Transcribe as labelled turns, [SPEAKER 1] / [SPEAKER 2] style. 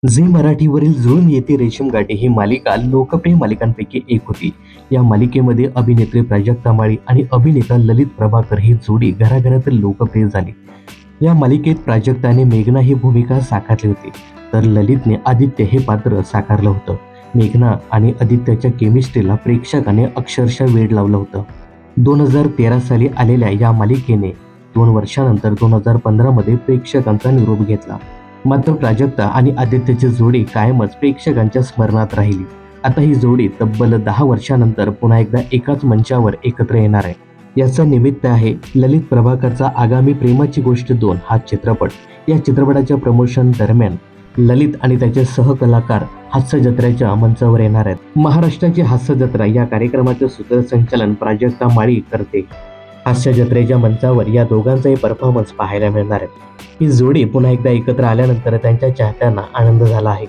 [SPEAKER 1] Zee मराठीवरील जुळून येते रेशीमगाठी ही मालिका लोकप्रिय मालिकांपैकी एक होती. या मालिकेमध्ये अभिनेत्री प्राजक्ता माळी आणि अभिनेता ललित प्रभाकर ही जोडी घराघरात लोकप्रिय झाली. या मालिकेत प्राजक्ताने मेघना ही भूमिका साकारली होती, तर ललितने आदित्य हे पात्र साकारलं होतं. मेघना आणि आदित्यच्या केमिस्ट्रीला प्रेक्षकाने अक्षरशः वेड लावलं होतं. 2013 साली आलेल्या या मालिकेने 2 वर्षानंतर 2015 मध्ये प्रेक्षकांचा निरोप घेतला. मात्र प्राजक्ता आणि आदित्यची जोडी कायमच प्रेक्षकांच्या स्मरणात राहिली. आता ही जोडी तब्बल 10 वर्षानंतर पुन्हा एकदा एकाच मंचावर एकत्र येणार आहे. याचं निमित्त आहे ललित प्रभाकरचा आगामी प्रेमाची गोष्ट 2 हा चित्रपट. या चित्रपटाच्या प्रमोशन दरम्यान ललित आणि त्याचे सहकलाकार हास्य जत्रेच्या मंचावर येणार आहेत. महाराष्ट्राची हास्य जत्रा या कार्यक्रमाचे सूत्रसंचालन प्राजक्ता माळी करते. हास्य जत्रेच्या मंचावर या दोघांचाही परफॉर्मन्स पाहायला मिळणार आहे. ही जोडी पुन्हा एकदा एकत्र आल्यानंतर त्यांच्या चाहत्यांना आनंद झाला आहे.